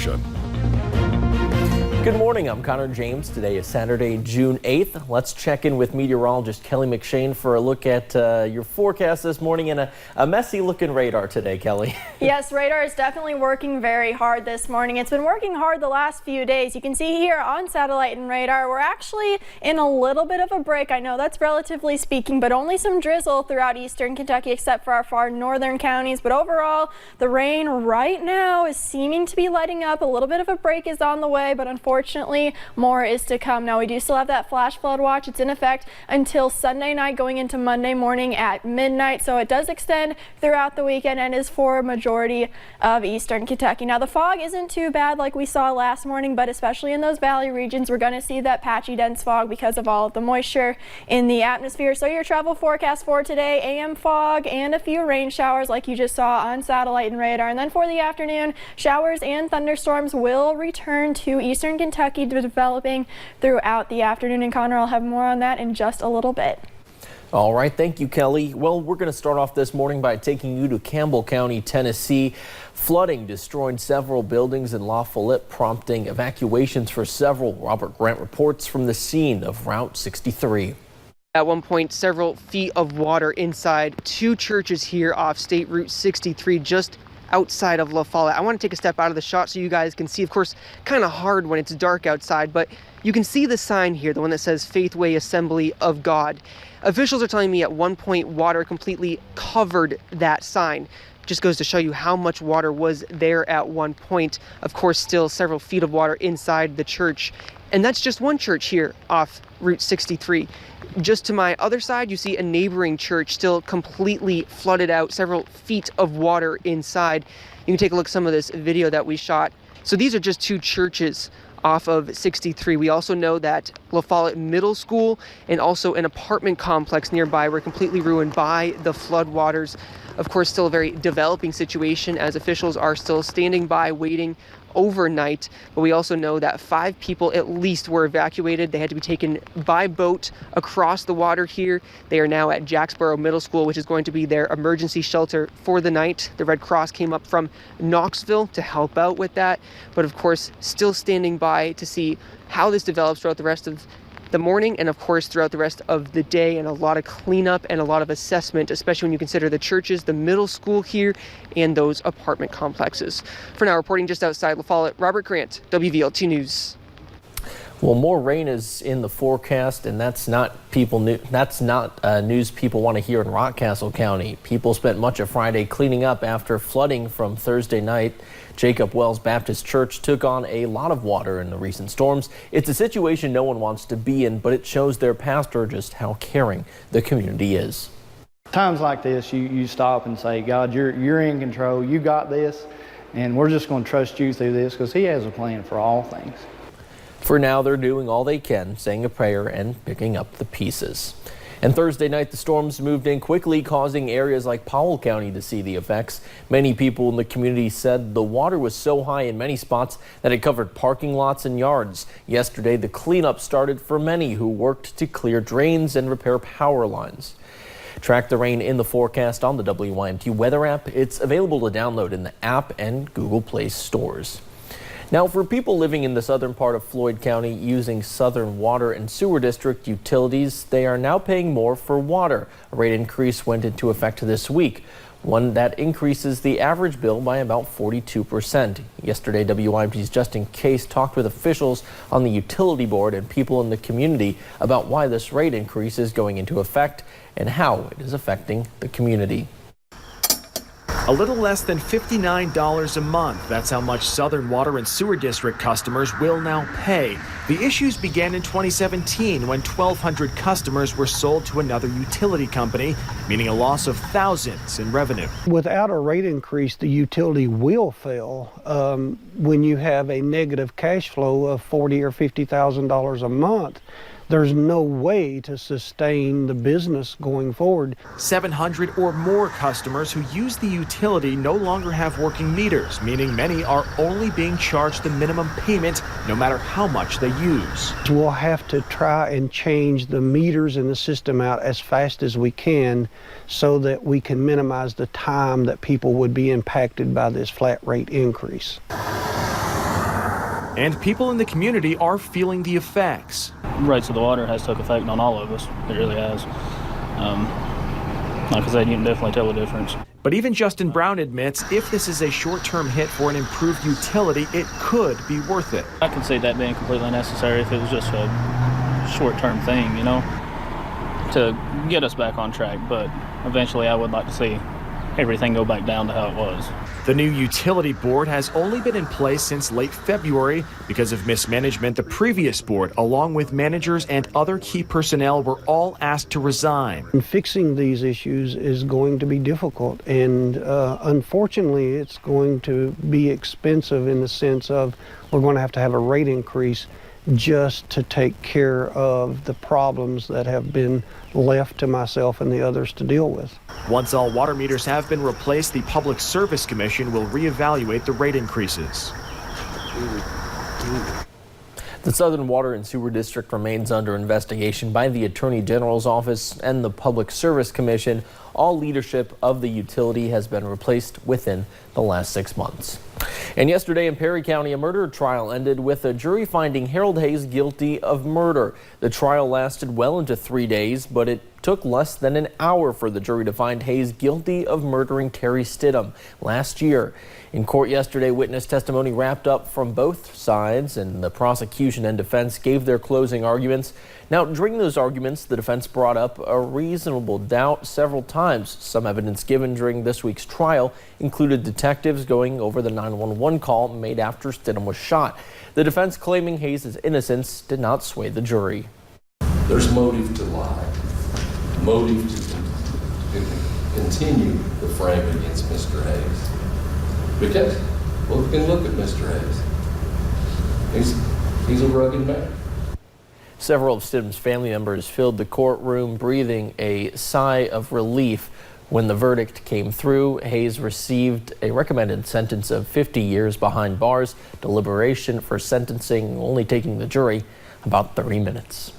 station. Good morning, I'm Connor James. Today is Saturday, June 8th. Let's check in with meteorologist Kelly McShane for a look at your forecast this morning and a messy looking radar today, Kelly. Yes, radar is definitely working very hard this morning. It's been working hard the last few days. You can see here on satellite and radar, we're actually in a little bit of a break. I know that's relatively speaking, but only some drizzle throughout eastern Kentucky except for our far northern counties. But overall, the rain right now is seeming to be letting up. A little bit of a break is on the way, but unfortunately, more is to come. Now, we do still have that flash flood watch. It's in effect until Sunday night going into Monday morning at midnight, so it does extend throughout the weekend and is for a majority of eastern Kentucky. Now, the fog isn't too bad like we saw last morning, but especially in those valley regions, we're going to see that patchy dense fog because of all of the moisture in the atmosphere. So your travel forecast for today, AM fog and a few rain showers like you just saw on satellite and radar. And then for the afternoon, showers and thunderstorms will return to eastern Kentucky, developing throughout the afternoon. And Connor, I'll have more on that in just a little bit. All right, thank you, Kelly. Well, we're going to start off this morning by taking you to Campbell County, Tennessee. Flooding destroyed several buildings in La Follette, prompting evacuations for several. Robert Grant reports from the scene of Route 63. At one point, several feet of water inside two churches here off State Route 63, just outside of La Follette. I want to take a step out of the shot so you guys can see. Of course, kind of hard when it's dark outside, but you can see the sign here, the one that says Faithway Assembly of God. Officials are telling me at one point water completely covered that sign. Just goes to show you how much water was there at one point. Of course, still several feet of water inside the church. And that's just one church here off Route 63. Just to my other side, you see a neighboring church still completely flooded out, several feet of water inside. You can take a look at some of this video that we shot. So these are just two churches off of 63. We also know that La Follette Middle School and also an apartment complex nearby were completely ruined by the floodwaters. Of course, still a very developing situation as officials are still standing by waiting overnight, but we also know that 5 people at least were evacuated. They had to be taken by boat across the water here. They are now at Jacksboro Middle School, which is going to be their emergency shelter for the night. The Red Cross came up from Knoxville to help out with that, but of course still standing by to see how this develops throughout the rest of the morning and of course throughout the rest of the day, and a lot of cleanup and a lot of assessment, especially when you consider the churches, the middle school here, and those apartment complexes. For now, reporting just outside La Follette, Robert Grant, WVLT News. Well, more rain is in the forecast, and that's not news people want to hear in Rockcastle County. People spent much of Friday cleaning up after flooding from Thursday night. Jacob Wells Baptist Church took on a lot of water in the recent storms. It's a situation no one wants to be in, but it shows their pastor just how caring the community is. Times like this, you stop and say, God, you're in control. You got this, and we're just going to trust you through this because He has a plan for all things. For now, they're doing all they can, saying a prayer and picking up the pieces. And Thursday night, the storms moved in quickly, causing areas like Powell County to see the effects. Many people in the community said the water was so high in many spots that it covered parking lots and yards. Yesterday, the cleanup started for many who worked to clear drains and repair power lines. Track the rain in the forecast on the WYMT weather app. It's available to download in the app and Google Play stores. Now, for people living in the southern part of Floyd County using Southern Water and Sewer District utilities, they are now paying more for water. A rate increase went into effect this week, one that increases the average bill by about 42%. Yesterday, WYMT's Justin Case talked with officials on the utility board and people in the community about why this rate increase is going into effect and how it is affecting the community. A little less than $59 a month. That's how much Southern Water and Sewer District customers will now pay. The issues began in 2017 when 1,200 customers were sold to another utility company, meaning a loss of thousands in revenue. Without a rate increase, the utility will fail when you have a negative cash flow of $40,000 or $50,000 a month. There's no way to sustain the business going forward. 700 or more customers who use the utility no longer have working meters, meaning many are only being charged the minimum payment no matter how much they use. We'll have to try and change the meters in the system out as fast as we can so that we can minimize the time that people would be impacted by this flat rate increase. and people in the community are feeling the effects. Rates of the water has took effect on all of us. It really has. Like I said, you can definitely tell the difference. But even Justin Brown admits if this is a short-term hit for an improved utility, it could be worth it. I can see that being completely necessary if it was just a short-term thing, you know, to get us back on track. But eventually I would like to see everything go back down to how it was. The new utility board has only been in place since late February. Because of mismanagement, the previous board, along with managers and other key personnel, were all asked to resign. And fixing these issues is going to be difficult, and unfortunately it's going to be expensive in the sense of we're going to have a rate increase just to take care of the problems that have been left to myself and the others to deal with. Once all water meters have been replaced, the Public Service Commission will reevaluate the rate increases. The Southern Water and Sewer District remains under investigation by the Attorney General's Office and the Public Service Commission. All leadership of the utility has been replaced within the last 6 months. And yesterday in Perry County, a murder trial ended with a jury finding Harold Hayes guilty of murder. The trial lasted well into 3 days, but it took less than an hour for the jury to find Hayes guilty of murdering Terry Stidham last year. In court yesterday, witness testimony wrapped up from both sides, and the prosecution and defense gave their closing arguments. Now, during those arguments, the defense brought up a reasonable doubt several times. Some evidence given during this week's trial included detectives going over the 911 call made after Stidham was shot. The defense claiming Hayes' innocence did not sway the jury. There's motive to lie, motive to continue the frame against Mr. Hayes. Because, well, we can look at Mr. Hayes. He's a rugged man. Several of Stidham's family members filled the courtroom, breathing a sigh of relief when the verdict came through. Hayes received a recommended sentence of 50 years behind bars. Deliberation for sentencing only taking the jury about 30 minutes.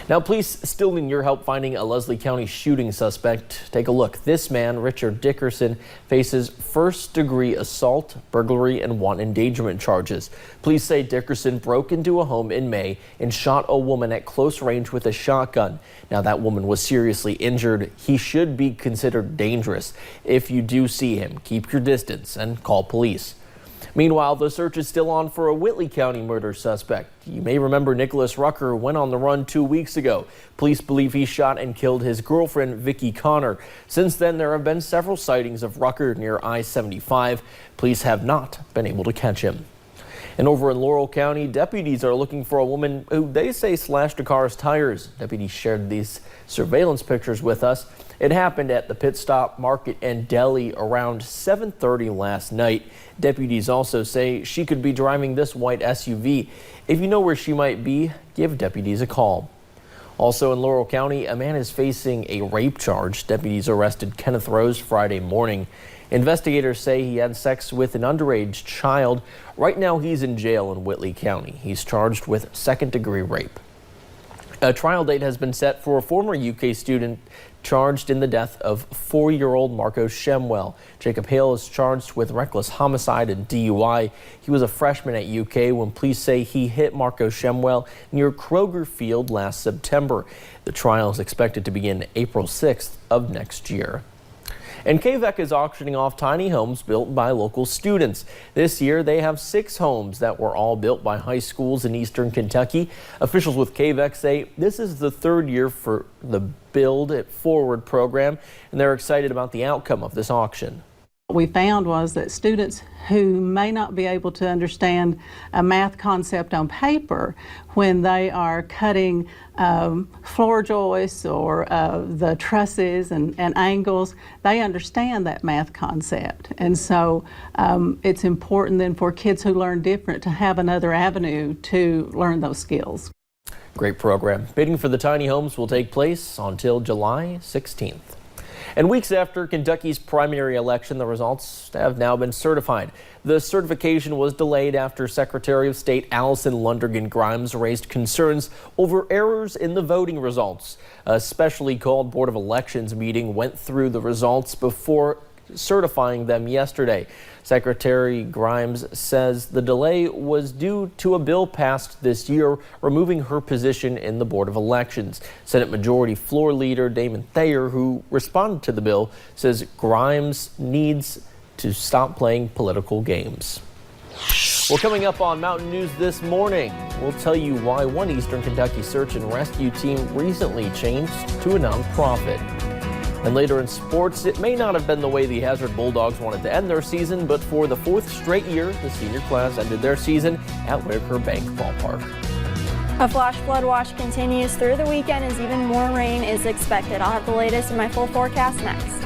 Now, police still need your help finding a Leslie County shooting suspect. Take a look. This man, Richard Dickerson, faces first-degree assault, burglary, and wanton endangerment charges. Police say Dickerson broke into a home in May and shot a woman at close range with a shotgun. Now, that woman was seriously injured. He should be considered dangerous. If you do see him, keep your distance and call police. Meanwhile, the search is still on for a Whitley County murder suspect. You may remember Nicholas Rucker went on the run 2 weeks ago. Police believe he shot and killed his girlfriend, Vicki Connor. Since then, there have been several sightings of Rucker near I-75. Police have not been able to catch him. And over in Laurel County, deputies are looking for a woman who they say slashed a car's tires. Deputies shared these surveillance pictures with us. It happened at the Pit Stop Market and Deli around 7:30 last night. Deputies also say she could be driving this white SUV. If you know where she might be, give deputies a call. Also in Laurel County, a man is facing a rape charge. Deputies arrested Kenneth Rose Friday morning. Investigators say he had sex with an underage child. Right now, he's in jail in Whitley County. He's charged with second-degree rape. A trial date has been set for a former UK student charged in the death of 4-year-old Marco Shemwell. Jacob Hale is charged with reckless homicide and DUI. He was a freshman at UK when police say he hit Marco Shemwell near Kroger Field last September. The trial is expected to begin April 6th of next year. And KVEC is auctioning off tiny homes built by local students. This year, they have 6 homes that were all built by high schools in eastern Kentucky. Officials with KVEC say this is the 3rd year for the Build It Forward program, and they're excited about the outcome of this auction. What we found was that students who may not be able to understand a math concept on paper, when they are cutting floor joists or the trusses and angles, they understand that math concept. And so it's important then for kids who learn different to have another avenue to learn those skills. Great program. Bidding for the tiny homes will take place until July 16th. And weeks after Kentucky's primary election, the results have now been certified. The certification was delayed after Secretary of State Allison Lundergan Grimes raised concerns over errors in the voting results. A specially called Board of Elections meeting went through the results before certifying them yesterday. Secretary Grimes says the delay was due to a bill passed this year removing her position in the Board of Elections. Senate Majority Floor Leader Damon Thayer, who responded to the bill, says Grimes needs to stop playing political games. Well, coming up on Mountain News this morning, we'll tell you why one Eastern Kentucky search and rescue team recently changed to a nonprofit. And later in sports, it may not have been the way the Hazard Bulldogs wanted to end their season, but for the 4th straight year, the senior class ended their season at Whitaker Bank Ballpark. A flash flood watch continues through the weekend as even more rain is expected. I'll have the latest in my full forecast next.